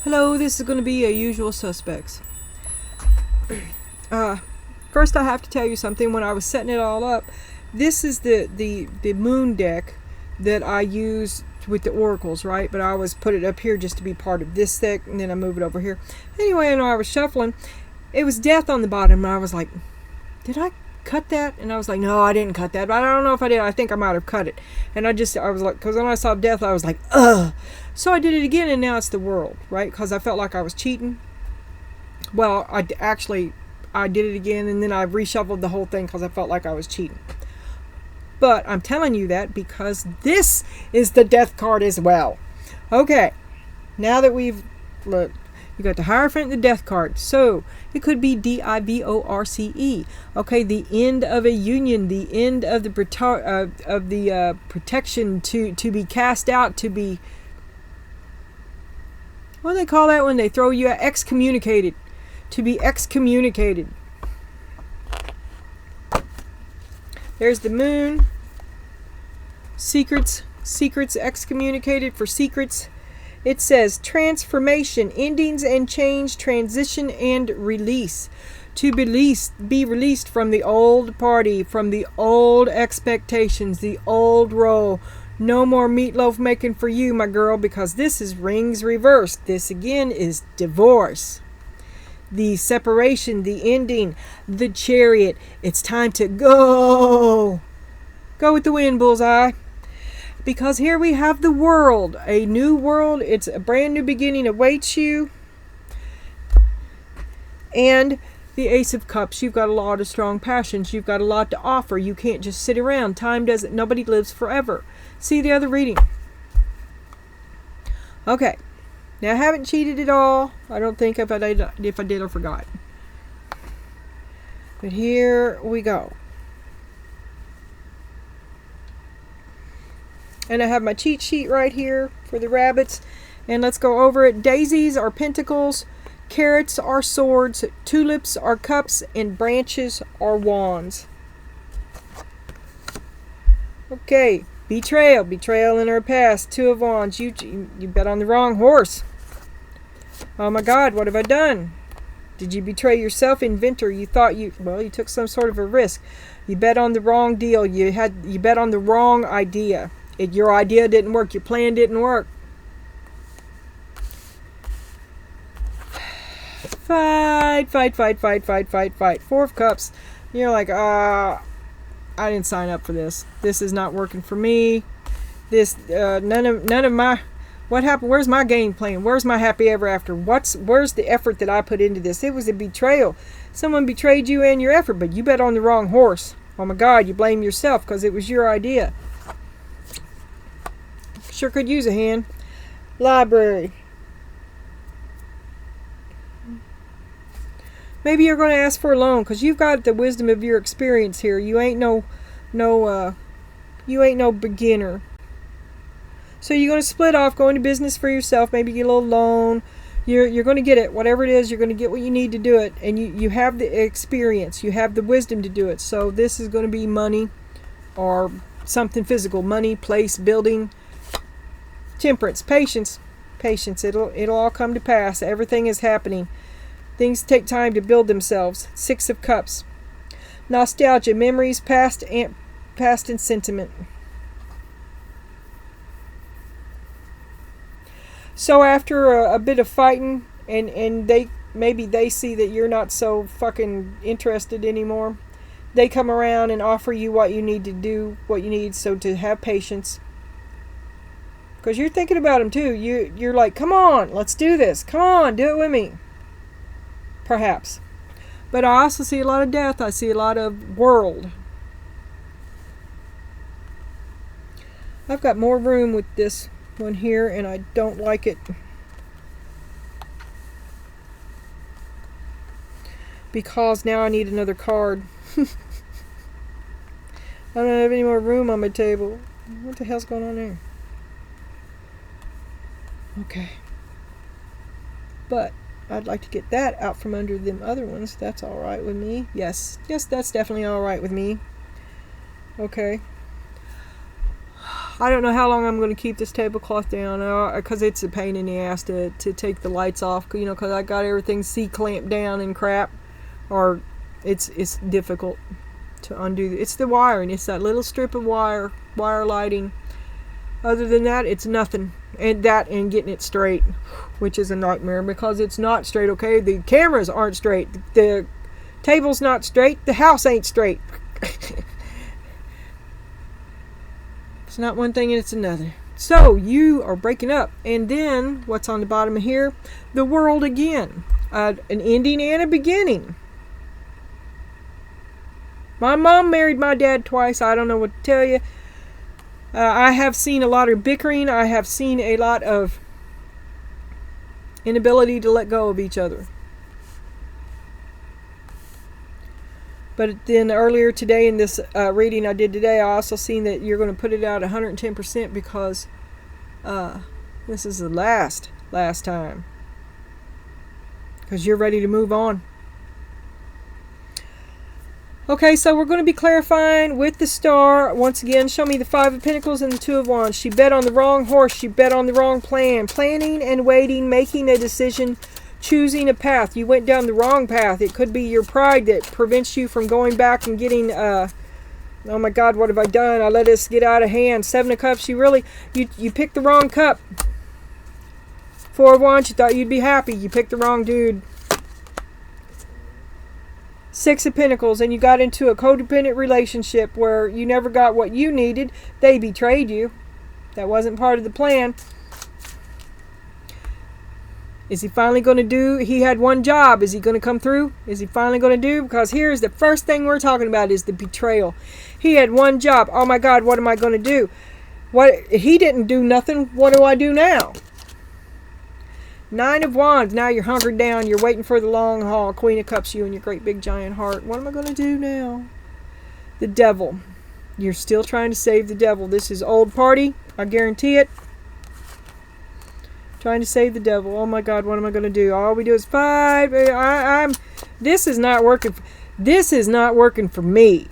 Hello, this is going to be a usual suspects. First I have to tell you something. When I was setting it all up, this is the moon deck that I use with the oracles, right? But I always put it up here just to be part of this deck, and then I move it over here. Anyway, and I was shuffling, it was death on the bottom, and I was like, did I cut that? And I was like, no, I didn't cut that, but I don't know if I did. I think I might have cut it. And I was like, because when I saw death, I was like, ugh. So I did it again, and now it's the world, right? Because I felt like I was cheating. Well, I did it again, and then I reshuffled the whole thing because I felt like I was cheating. But I'm telling you that because this is the death card as well. Okay, now that we've look, you got the Hierophant and the death card. So it could be divorce. Okay, the end of a union, the end of the protection, to be cast out, to be, what do they call that when they throw you out? Excommunicated. To be excommunicated. There's the moon. Secrets. Secrets excommunicated for secrets. It says transformation, endings and change, transition and release. To be released from the old party, from the old expectations, the old role. No more meatloaf making for you, my girl, because this is rings reversed. This again is divorce. The separation, the ending, the chariot. It's time to go. Go with the wind, bullseye. Because here we have the world. A new world. It's a brand new beginning awaits you. And the Ace of Cups. You've got a lot of strong passions. You've got a lot to offer. You can't just sit around. Time doesn't. Nobody lives forever. See the other reading. Okay. Now, I haven't cheated at all. I don't think if I did, I forgot. But here we go. And I have my cheat sheet right here for the rabbits. And let's go over it. Daisies are pentacles. Carrots are swords. Tulips are cups. And branches are wands. Okay. Betrayal. Betrayal in our past. Two of wands. You bet on the wrong horse. Oh my God, what have I done? Did you betray yourself, inventor? You thought you took some sort of a risk. You bet on the wrong deal. You bet on the wrong idea. Your idea didn't work. Your plan didn't work. Fight. Four of Cups. You're like, I didn't sign up for this. This is not working for me. This none of my, what happened? Where's my game plan? Where's my happy ever after? Where's the effort that I put into this? It was a betrayal. Someone betrayed you and your effort, but you bet on the wrong horse. Oh my God, you blame yourself because it was your idea. Sure could use a hand. Library. Maybe you're going to ask for a loan because you've got the wisdom of your experience here. You ain't no beginner. So you're going to split off, go into business for yourself, maybe get a little loan. You're going to get it. Whatever it is, you're going to get what you need to do it. And you have the experience. You have the wisdom to do it. So this is going to be money or something physical. Money, place, building. Temperance, patience. Patience. It'll all come to pass. Everything is happening. Things take time to build themselves. Six of Cups. Nostalgia, memories, past and sentiment. So after a bit of fighting, and they see that you're not so fucking interested anymore, they come around and offer you what you need to do, what you need. So to have patience, because you're thinking about them too. You're like, come on, let's do this. Come on, do it with me. Perhaps. But I also see a lot of death. I see a lot of world. I've got more room with this one here, and I don't like it. Because now I need another card. I don't have any more room on my table. What the hell's going on there? Okay. But I'd like to get that out from under them other ones. That's all right with me. Yes, that's definitely all right with me. Okay. I don't know how long I'm going to keep this tablecloth down because it's a pain in the ass to take the lights off, you know, because I got everything C-clamped down and crap, or it's difficult to undo. It's the wiring. It's that little strip of wire lighting. Other than that, it's nothing. And getting it straight, which is a nightmare because it's not straight, okay? The cameras aren't straight. The table's not straight. The house ain't straight. It's not one thing and it's another. So you are breaking up. And then what's on the bottom of here? The world again. An ending and a beginning. My mom married my dad twice. I don't know what to tell you. I have seen a lot of bickering. I have seen a lot of inability to let go of each other. But then earlier today in this reading I did today, I also seen that you're going to put it out 110% because this is the last time. Because you're ready to move on. Okay, so we're going to be clarifying with the star. Once again, show me the Five of Pentacles and the Two of Wands. She bet on the wrong horse. She bet on the wrong plan. Planning and waiting, making a decision, choosing a path. You went down the wrong path. It could be your pride that prevents you from going back and getting, oh my God, what have I done? I let this get out of hand. Seven of Cups, you picked the wrong cup. Four of Wands, you thought you'd be happy. You picked the wrong dude. Six of Pentacles, and you got into a codependent relationship where you never got what you needed. They betrayed you. That wasn't part of the plan. Is he finally going to do? He had one job. Is he going to come through? Is he finally going to do? Because here's the first thing we're talking about is the betrayal. He had one job. Oh my God, what am I going to do? What? He didn't do nothing. What do I do now? Nine of Wands. Now you're hunkered down. You're waiting for the long haul. Queen of Cups, you and your great big giant heart. What am I going to do now? The Devil. You're still trying to save the Devil. This is old party. I guarantee it. Trying to save the Devil. Oh my God, what am I going to do? All we do is five. This is not working. This is not working for me.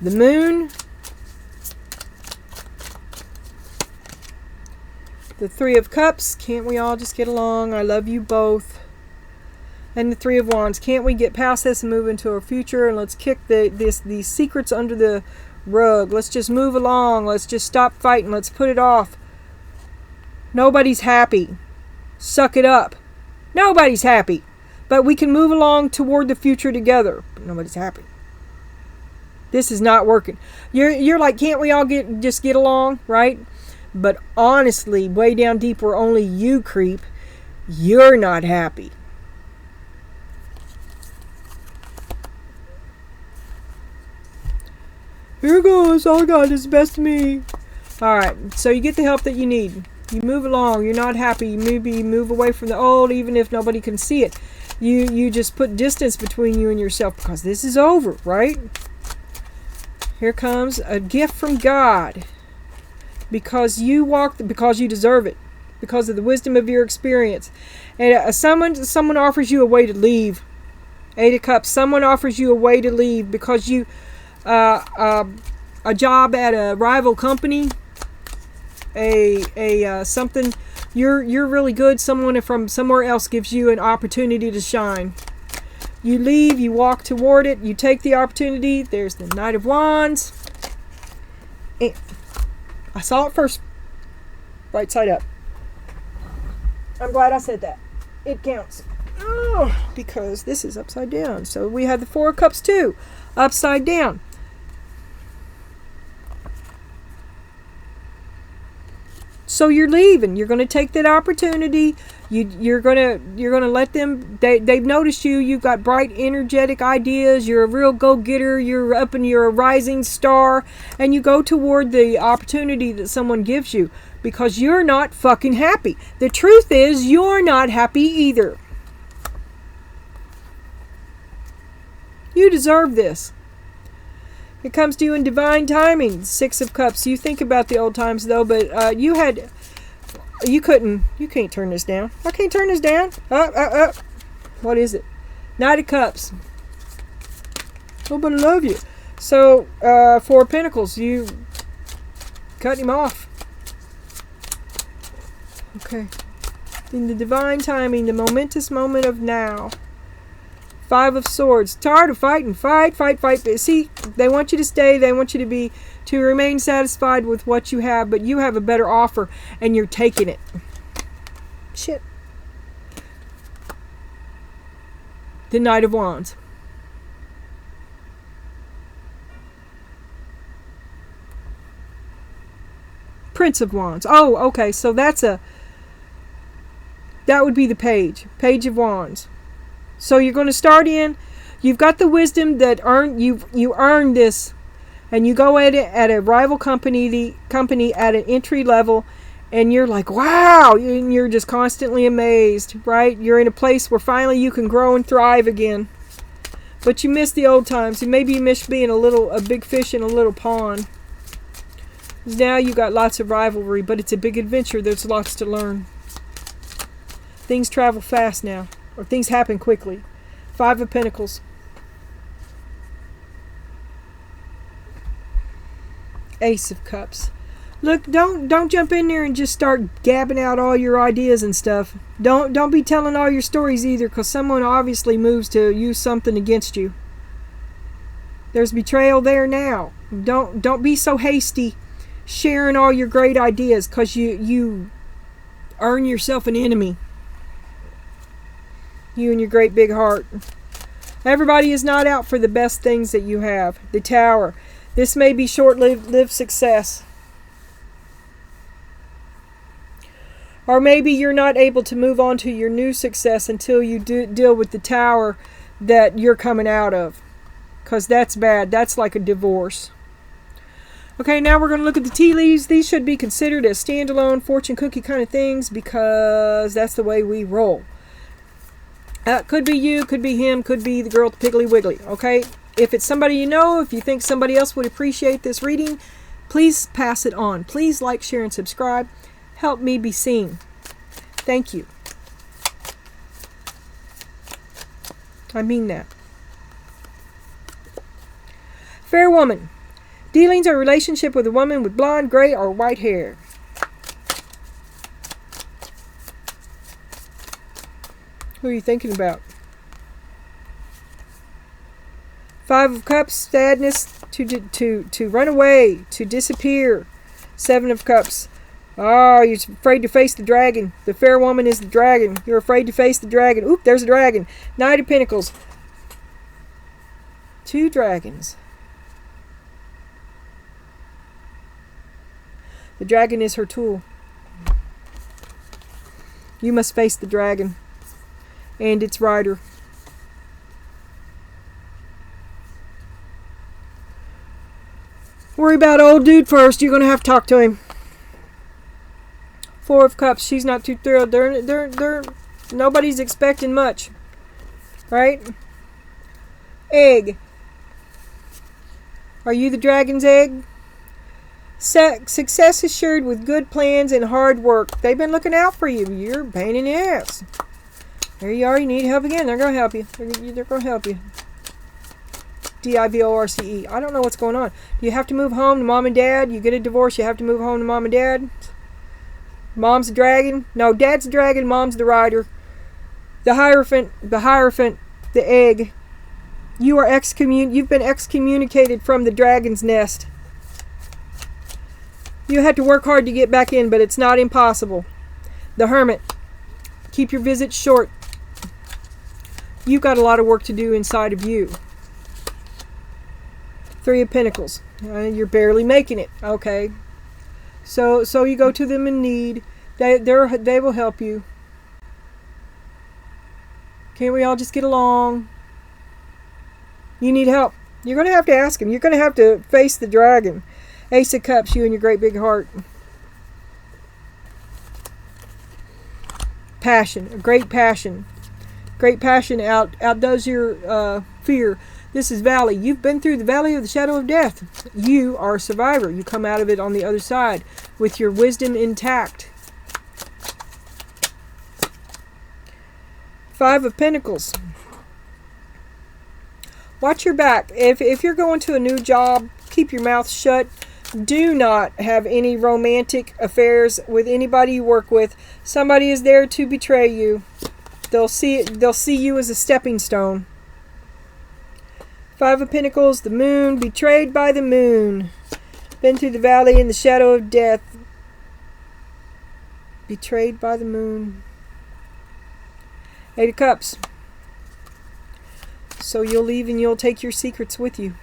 The Moon. The Three of Cups. Can't we all just get along? I love you both. And the Three of Wands. Can't we get past this and move into our future? And let's kick these secrets under the rug. Let's just move along. Let's just stop fighting. Let's put it off. Nobody's happy. Suck it up. Nobody's happy. But we can move along toward the future together. But nobody's happy. This is not working. You're like, can't we all just get along, right? But honestly, way down deep where only you creep, you're not happy. Here goes. All God is best of me. Alright, so you get the help that you need. You move along. You're not happy. You maybe move away from the old, even if nobody can see it. You just put distance between you and yourself because this is over, right? Here comes a gift from God. Because you deserve it. Because of the wisdom of your experience. And someone offers you a way to leave. Eight of Cups. Someone offers you a way to leave because you a job at a rival company, something you're really good. Someone from somewhere else gives you an opportunity to shine. You leave, you walk toward it, you take the opportunity. There's the Knight of Wands. And I saw it first, right side up. I'm glad I said that. It counts. Oh, because this is upside down. So we have the Four of Cups too, upside down. So you're leaving. You're going to take that opportunity. You're gonna let them. They've noticed you. You've got bright, energetic ideas. You're a real go-getter. You're up and you're a rising star. And you go toward the opportunity that someone gives you because you're not fucking happy. The truth is, you're not happy either. You deserve this. It comes to you in divine timing. Six of Cups. You think about the old times though, but you can't turn this down. I can't turn this down. What is it? Knight of Cups. Oh, but I love you. So, Four of Pentacles, you cut him off. Okay. In the divine timing, the momentous moment of now. Five of Swords. Tired of fighting. Fight. See, they want you to stay. They want you to remain satisfied with what you have, but you have a better offer, and you're taking it. Shit. The Knight of Wands. Prince of Wands. Oh, okay. So that would be the Page. Page of Wands. So you're going to start in. You've got the wisdom that you earned this, and you go at it at a rival company, the company at an entry level, and you're like, wow, and you're just constantly amazed, right? You're in a place where finally you can grow and thrive again. But you miss the old times, and maybe you miss being a big fish in a little pond. Now you got lots of rivalry, but it's a big adventure. There's lots to learn. Things travel fast now, or things happen quickly. Five of Pentacles. Ace of Cups. Look, don't jump in there and just start gabbing out all your ideas and stuff. Don't be telling all your stories either, because someone obviously moves to use something against you. There's betrayal there now. Don't be so hasty sharing all your great ideas, because you earn yourself an enemy. You and your great big heart. Everybody is not out for the best things that you have. The Tower. This may be short-lived success. Or maybe you're not able to move on to your new success until you deal with the Tower that you're coming out of. Because that's bad. That's like a divorce. Okay, now we're going to look at the tea leaves. These should be considered as standalone fortune cookie kind of things, because that's the way we roll. Could be you, could be him, could be the girl at the Piggly Wiggly. Okay, if it's somebody you know, if you think somebody else would appreciate this reading, please pass it on. Please like, share, and subscribe. Help me be seen. Thank you. I mean that. Fair woman. Dealings or relationship with a woman with blonde, gray, or white hair. Who are you thinking about? Five of Cups, sadness, to run away, to disappear. Seven of Cups. Oh, you're afraid to face the dragon. The fair woman is the dragon. You're afraid to face the dragon. Oop, there's a dragon. Knight of Pentacles. Two dragons. The dragon is her tool. You must face the dragon and its rider. Worry about old dude first. You're going to have to talk to him. Four of Cups. She's not too thrilled. Nobody's expecting much. Right? Egg. Are you the dragon's egg? Success assured with good plans and hard work. They've been looking out for you. You're a pain in the ass. There you are. You need help again. They're going to help you. They're going to help you. Divorce. I don't know what's going on. Do you have to move home to mom and dad? You get a divorce, you have to move home to mom and dad? Mom's the dragon? No, dad's the dragon, mom's the rider. The Hierophant, the egg. You've been excommunicated from the dragon's nest. You had to work hard to get back in, but it's not impossible. The Hermit. Keep your visits short. You've got a lot of work to do inside of you. Three of Pentacles. You're barely making it. Okay. So you go to them in need. They will help you. Can't we all just get along? You need help. You're going to have to ask him. You're going to have to face the dragon. Ace of Cups, you and your great big heart. Passion. A great passion. Great passion outdoes your fear. This is Valley. You've been through the valley of the shadow of death. You are a survivor. You come out of it on the other side with your wisdom intact. Five of Pentacles. Watch your back. If you're going to a new job, keep your mouth shut. Do not have any romantic affairs with anybody you work with. Somebody is there to betray you. They'll see you as a stepping stone. Five of Pentacles, the moon, betrayed by the moon. Been through the valley in the shadow of death. Betrayed by the moon. Eight of Cups. So you'll leave and you'll take your secrets with you.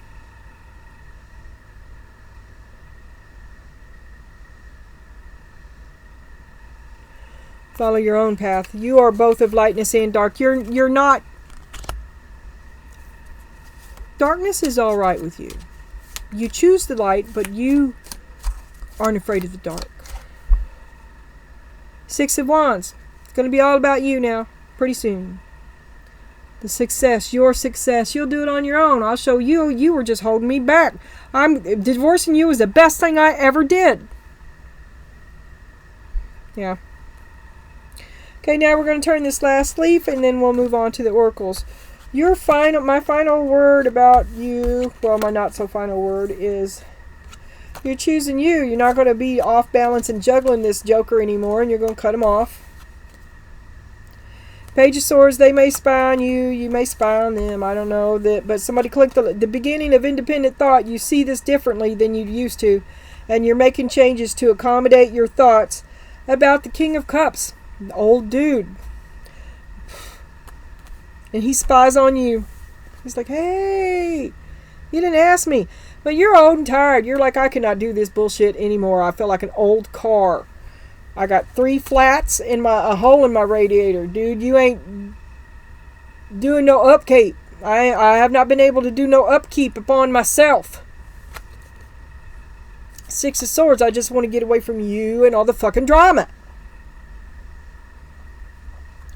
Follow your own path. You are both of lightness and dark. You're not. Darkness is all right with you. You choose the light, but you aren't afraid of the dark. Six of Wands. It's going to be all about you now, pretty soon. The success, your success. You'll do it on your own. I'll show you. You were just holding me back. Divorcing you was the best thing I ever did. Yeah. Okay, now we're going to turn this last leaf, and then we'll move on to the oracles. My final word about you, well, my not so final word is you're choosing you. You're not going to be off balance and juggling this joker anymore, and you're going to cut him off. Page of Swords, they may spy on you. You may spy on them. I don't know. But somebody clicked the beginning of independent thought. You see this differently than you used to, and you're making changes to accommodate your thoughts about the King of Cups, the old dude. And he spies on you. He's like, hey, you didn't ask me. But you're old and tired. You're like, I cannot do this bullshit anymore. I feel like an old car. I got 3 flats and a hole in my radiator. Dude, you ain't doing no upkeep. I have not been able to do no upkeep upon myself. Six of Swords, I just want to get away from you and all the fucking drama.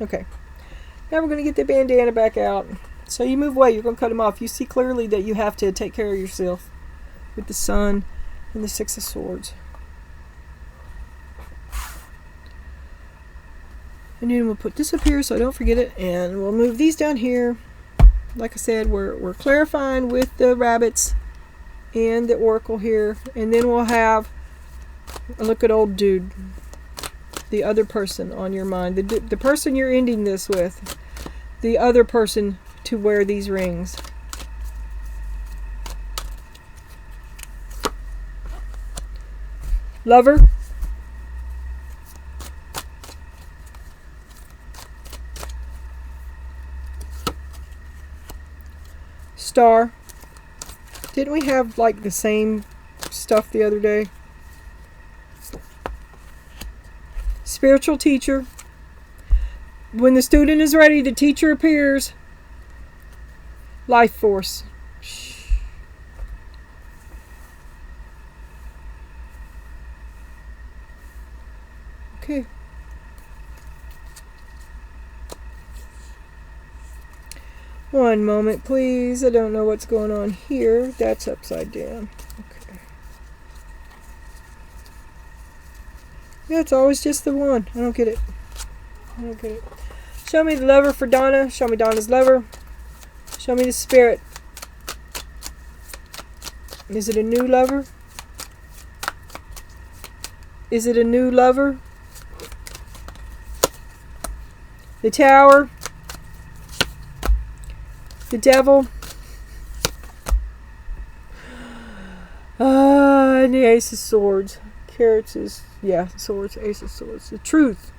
Okay. Now we're going to get the bandana back out. So you move away. You're going to cut them off. You see clearly that you have to take care of yourself with the Sun and the Six of Swords. And then we'll put this up here so I don't forget it. And we'll move these down here. Like I said, we're clarifying with the rabbits and the oracle here. And then we'll have a look at old dude. The other person on your mind. The person you're ending this with. The other person to wear these rings. Lover. Star. Didn't we have like the same stuff the other day? Spiritual teacher. When the student is ready, the teacher appears. Life force. Okay. One moment, please. I don't know what's going on here. That's upside down. Okay. Yeah, it's always just the one. I don't get it. I don't get it. Show me the lover for Donna. Show me Donna's lover. Show me the spirit. Is it a new lover? Is it a new lover? The Tower. The Devil. And the Ace of Swords. Carrots is, yeah, swords, Ace of Swords. The truth.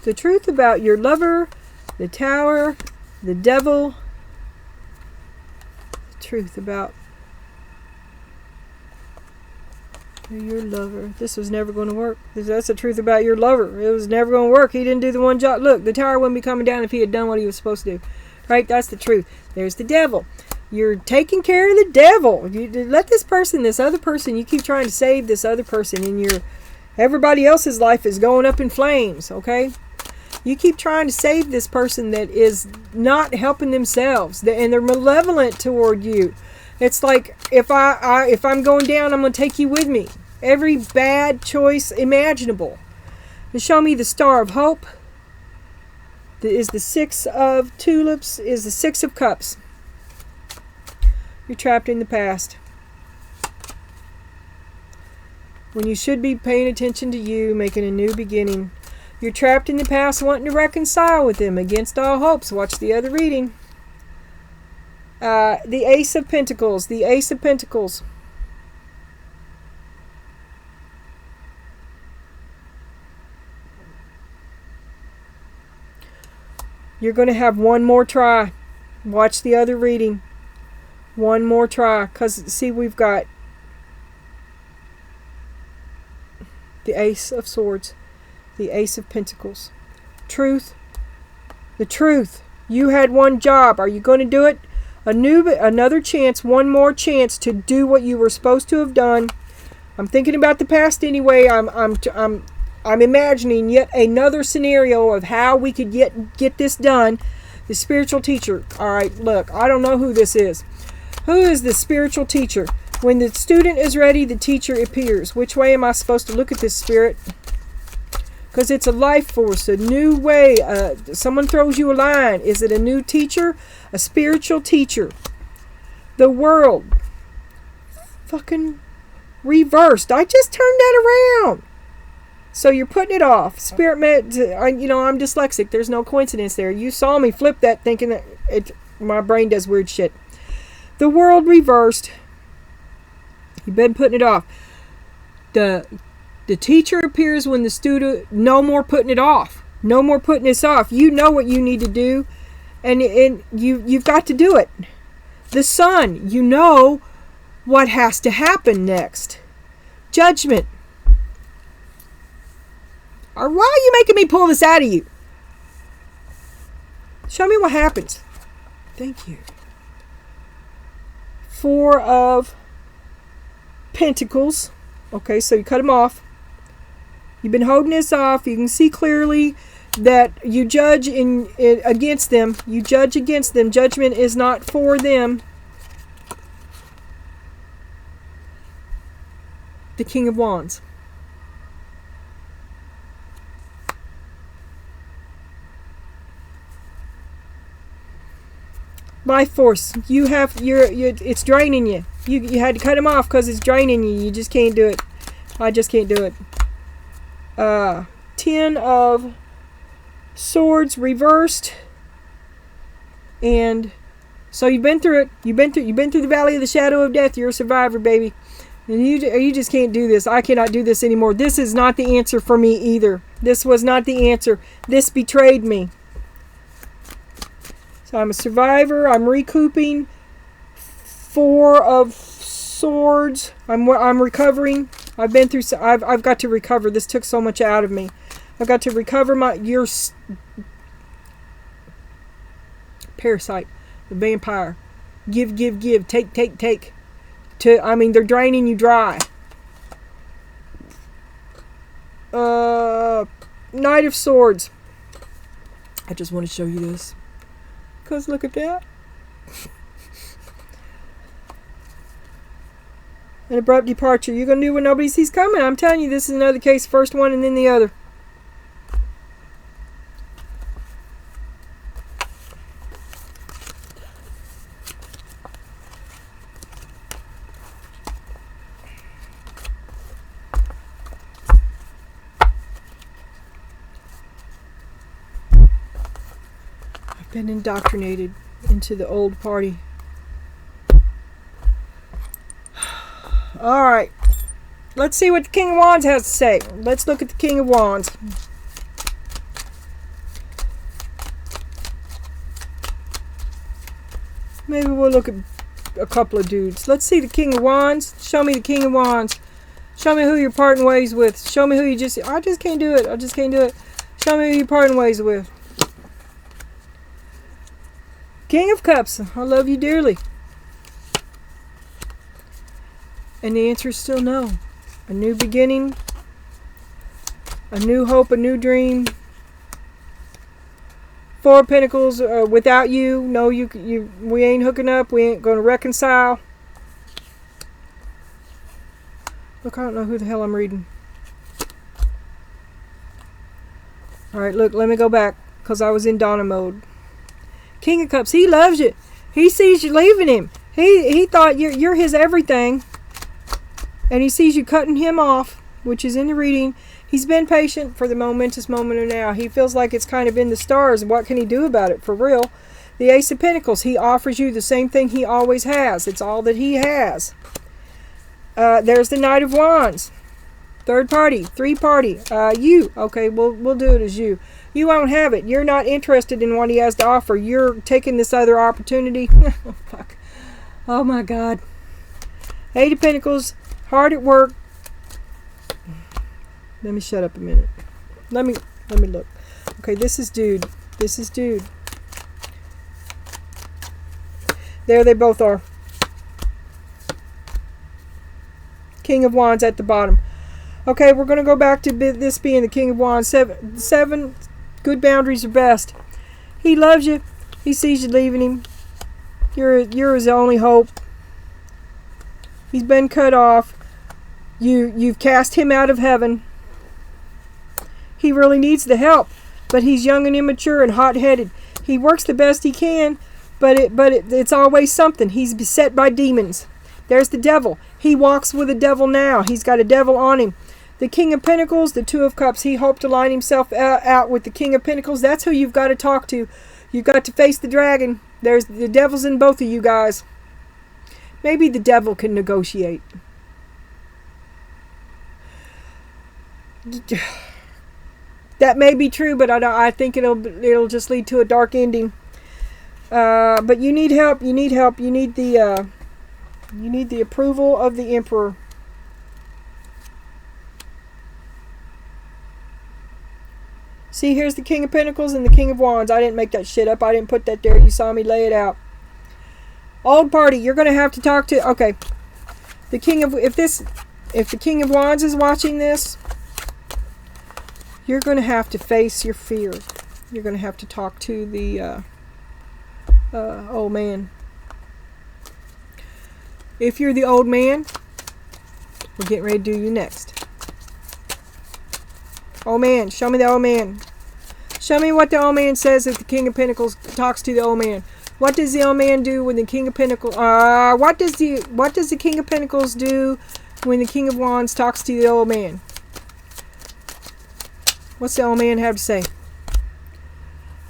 The truth about your lover, the Tower, the Devil. The truth about your lover. This was never going to work. That's the truth about your lover. It was never going to work. He didn't do the one job. Look, the Tower wouldn't be coming down if he had done what he was supposed to do. Right? That's the truth. There's the Devil. You're taking care of the devil. You let this person, this other person, you keep trying to save this other person, and everybody else's life is going up in flames, okay? You keep trying to save this person that is not helping themselves, and they're malevolent toward you. It's like, if I'm going down, I'm going to take you with me. Every bad choice imaginable. And show me the Star of Hope. is the Six of Tulips, is the Six of Cups. You're trapped in the past. When you should be paying attention to you, making a new beginning. You're trapped in the past wanting to reconcile with them against all hopes. Watch the other reading. The Ace of Pentacles. The Ace of Pentacles. You're going to have one more try. Watch the other reading. One more try. Because, see, we've got the Ace of Swords. The Ace of Pentacles. Truth. The truth. You had one job. Are you going to do it? Another chance. One more chance to do what you were supposed to have done. I'm thinking about the past anyway. I'm imagining yet another scenario of how we could get this done. The spiritual teacher. All right, look, I don't know who this is. Who is the spiritual teacher? When the student is ready, the teacher appears. Which way am I supposed to look at this, Spirit? Because it's a life force, a new way. Someone throws you a line. Is it a new teacher? A spiritual teacher. The world. Fucking reversed. I just turned that around. So you're putting it off. Spirit, I'm dyslexic. There's no coincidence there. You saw me flip that thinking that my brain does weird shit. The world reversed. You've been putting it off. The teacher appears when the student, no more putting it off. No more putting this off. You know what you need to do. And you've got to do it. The sun, you know what has to happen next. Judgment. Or why are you making me pull this out of you? Show me what happens. Thank you. Four of Pentacles. Okay, so you cut them off. You've been holding this off. You can see clearly that you judge against them. You judge against them. Judgment is not for them. The King of Wands. Life force. It's draining you. You had to cut him off because it's draining you. You just can't do it. I just can't do it. 10 of Swords reversed. And so you've been through it. You've been through the valley of the shadow of death. You're a survivor, baby. And you just can't do this. I cannot do this anymore. This is not the answer for me either. This was not the answer. This betrayed me. So I'm a survivor. I'm recouping. 4 of Swords. I'm recovering. I've been through. I've got to recover. This took so much out of me. I've got to recover your parasite, the vampire. Give. Take. They're draining you dry. Knight of Swords. I just want to show you this. Because look at that. An abrupt departure. You're going to do what nobody sees coming. I'm telling you, this is another case. First one and then the other. I've been indoctrinated into the old party. Alright. Let's see what the King of Wands has to say. Let's look at the King of Wands. Maybe we'll look at a couple of dudes. Let's see the King of Wands. Show me the King of Wands. Show me who you're parting ways with. Show me who you just... I just can't do it. I just can't do it. Show me who you're parting ways with. King of Cups. I love you dearly. And the answer is still no. A new beginning. A new hope. A new dream. 4 of Pentacles. Without you. No, we ain't hooking up. We ain't going to reconcile. Look, I don't know who the hell I'm reading. Alright, look. Let me go back. because I was in Donna mode. King of Cups, he loves you. He sees you leaving him. He thought you're his everything. And he sees you cutting him off, which is in the reading. He's been patient for the momentous moment of now. He feels like it's kind of in the stars. What can he do about it, for real? The Ace of Pentacles, he offers you the same thing he always has. It's all that he has. There's the Knight of Wands. Third party, three party. You. Okay, we'll do it as you. You won't have it. You're not interested in what he has to offer. You're taking this other opportunity. Oh, fuck. Oh, my God. Eight of Pentacles, hard at work. Let me shut up a minute. Let me look. Okay, this is dude. This is dude. There they both are. King of Wands at the bottom. Okay, we're going to go back to this being the King of Wands. Seven good boundaries are best. He loves you. He sees you leaving him. You're his only hope. He's been cut off. You've cast him out of heaven. He really needs the help, but he's young and immature and hot-headed. He works the best he can, but it's always something. He's beset by demons. There's the devil. He walks with a devil now. He's got a devil on him. The King of Pentacles, the Two of Cups. He hoped to line himself out with the King of Pentacles. That's who you've got to talk to. You've got to face the dragon. There's the devil's in both of you guys. Maybe the devil can negotiate. That may be true, but I think it'll just lead to a dark ending. But you need help. You need help. You need the approval of the Emperor. See, here's the King of Pentacles and the King of Wands. I didn't make that shit up. I didn't put that there. You saw me lay it out. Old party, you're going to have to talk to... Okay. The King of... If the King of Wands is watching this, you're going to have to face your fear. You're going to have to talk to the old man. If you're the old man, we're getting ready to do you next. Old man, show me the old man. Show me what the old man says if the King of Pentacles talks to the old man. What does the old man do when the King of Pentacles... what does the King of Pentacles do when the King of Wands talks to the old man? What's the old man have to say?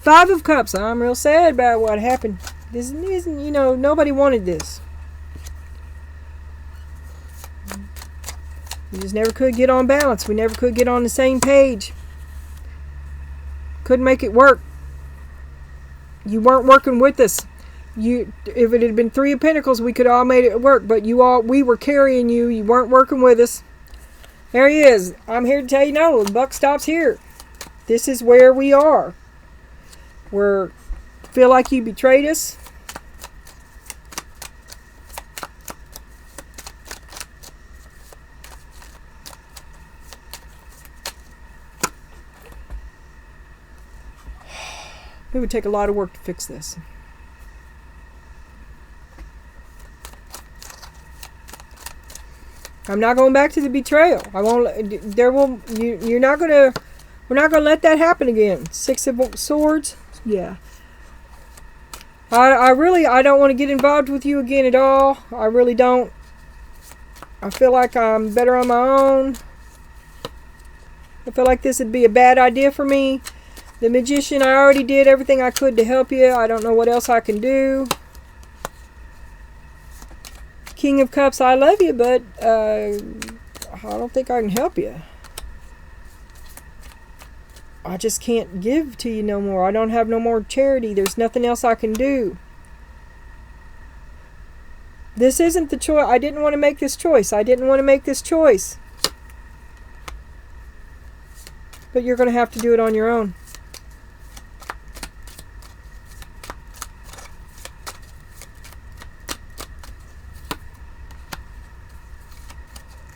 Five of Cups. I'm real sad about what happened. This isn't, nobody wanted this. We just never could get on balance. We never could get on the same page. Couldn't make it work. You weren't working with us. If it had been Three of Pentacles, we could all made it work. But we were carrying you. You weren't working with us. There he is. I'm here to tell you no. The buck stops here. This is where we are. Feel like you betrayed us. It would take a lot of work to fix this. I'm not going back to the betrayal. I won't. We're not gonna let that happen again. Six of Swords. Yeah. I don't want to get involved with you again at all. I really don't. I feel like I'm better on my own. I feel like this would be a bad idea for me. The Magician, I already did everything I could to help you. I don't know what else I can do. King of Cups, I love you, but I don't think I can help you. I just can't give to you no more. I don't have no more charity. There's nothing else I can do. This isn't the choice. I didn't want to make this choice. I didn't want to make this choice. But you're going to have to do it on your own.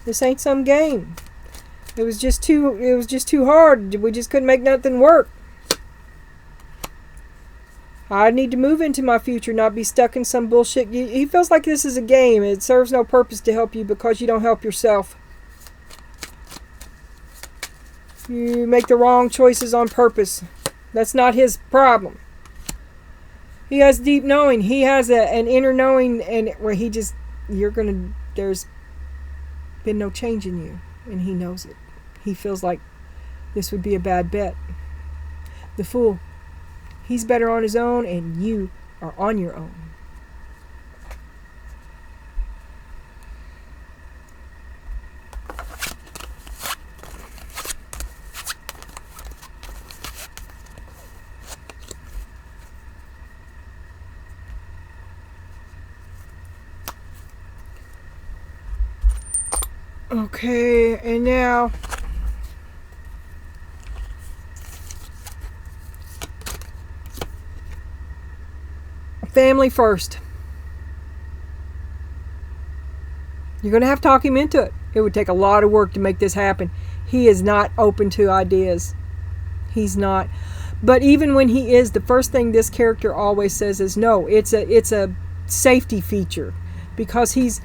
This ain't some game. It was just too hard. We just couldn't make nothing work. I need to move into my future, not be stuck in some bullshit. He feels like this is a game. It serves no purpose to help you because you don't help yourself. You make the wrong choices on purpose. That's not his problem. He has deep knowing. He has an inner knowing, and where there's been no change in you, and he knows it. He feels like this would be a bad bet. The fool. He's better on his own, and you are on your own. Okay, and now family first. You're going to have to talk him into it. It would take a lot of work to make this happen. He is not open to ideas. He's not. But even when he is, the first thing this character always says is no. It's a safety feature, because he's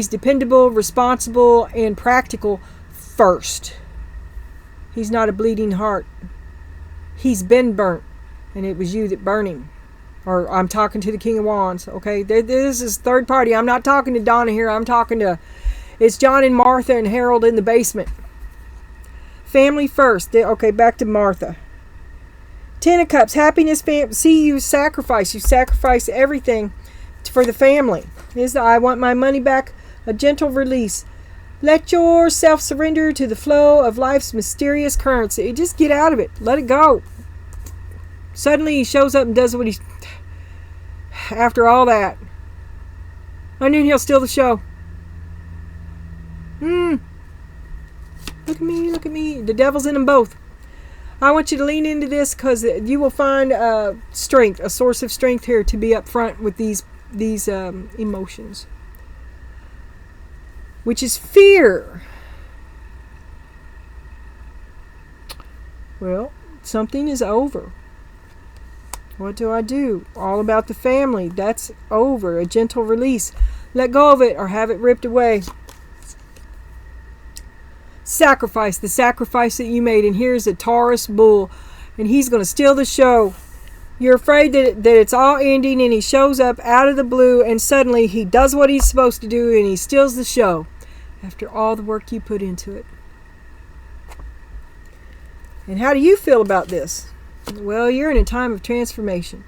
dependable, responsible, and practical first. He's not a bleeding heart. He's been burnt, and it was you that burned him. Or I'm talking to the King of Wands, okay? This is third party. I'm not talking to Donna here. It's John and Martha and Harold in the basement. Family first. Okay, back to Martha. Ten of Cups, happiness, see, you sacrifice. You sacrifice everything for the family. I want my money back, a gentle release. Let yourself surrender to the flow of life's mysterious currents. Just get out of it. Let it go. Suddenly he shows up and does what after all that. And then he'll steal the show. Look at me, look at me. The devil's in them both. I want you to lean into this, because you will find strength, a source of strength here to be up front with these emotions. Which is fear. Well, something is over. What do I do? All about the family. That's over. A gentle release. Let go of it or have it ripped away. Sacrifice. The sacrifice that you made. And here's a Taurus bull. And he's going to steal the show. You're afraid that it's all ending, and he shows up out of the blue, and suddenly he does what he's supposed to do, and he steals the show after all the work you put into it. And how do you feel about this? Well, you're in a time of transformation.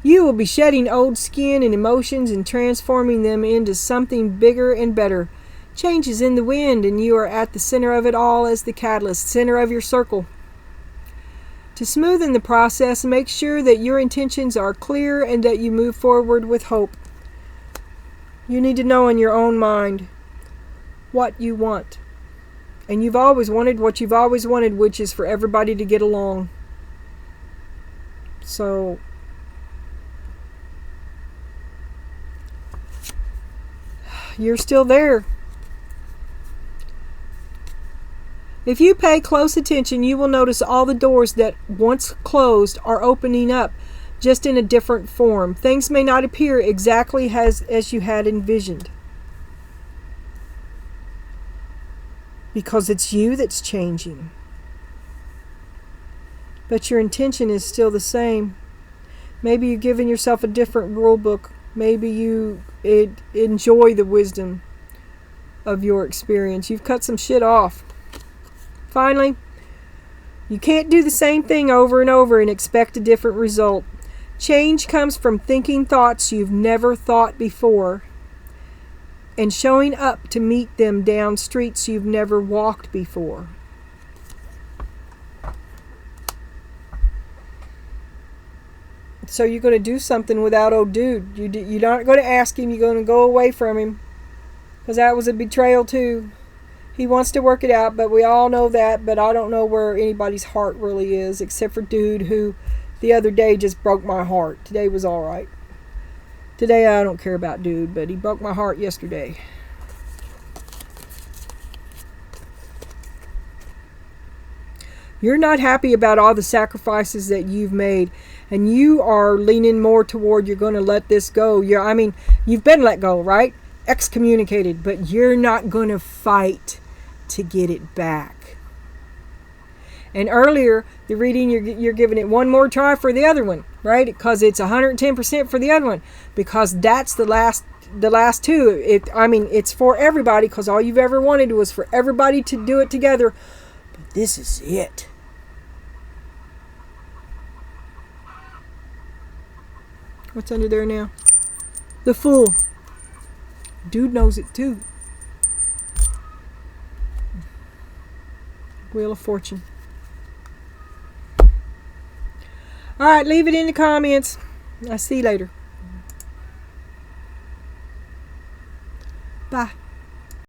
You will be shedding old skin and emotions and transforming them into something bigger and better. Change is in the wind, and you are at the center of it all as the catalyst, center of your circle. To smoothen the process, make sure that your intentions are clear and that you move forward with hope. You need to know in your own mind what you want. And you've always wanted what you've always wanted, which is for everybody to get along. So, you're still there. If you pay close attention, you will notice all the doors that once closed are opening up, just in a different form. Things may not appear exactly as you had envisioned, because it's you that's changing. But your intention is still the same. Maybe you've given yourself a different rule book. Maybe you enjoy the wisdom of your experience. You've cut some shit off. Finally, you can't do the same thing over and over and expect a different result. Change comes from thinking thoughts you've never thought before and showing up to meet them down streets you've never walked before. So you're going to do something without old dude. You're not going to ask him. You're going to go away from him, because that was a betrayal too. He wants to work it out, but we all know that. But I don't know where anybody's heart really is, except for dude, who the other day just broke my heart. Today was all right. Today I don't care about dude, but he broke my heart yesterday. You're not happy about all the sacrifices that you've made, and you are leaning more toward you're going to let this go. You've been let go, right? Excommunicated, but you're not going to fight to get it back. And earlier, the reading, you're giving it one more try for the other one, right? Because it's 110% for the other one. Because that's the last two. It's for everybody, because all you've ever wanted was for everybody to do it together. But this is it. What's under there now? The Fool. Dude knows it too. Wheel of Fortune. Alright, leave it in the comments. I'll see you later. Bye.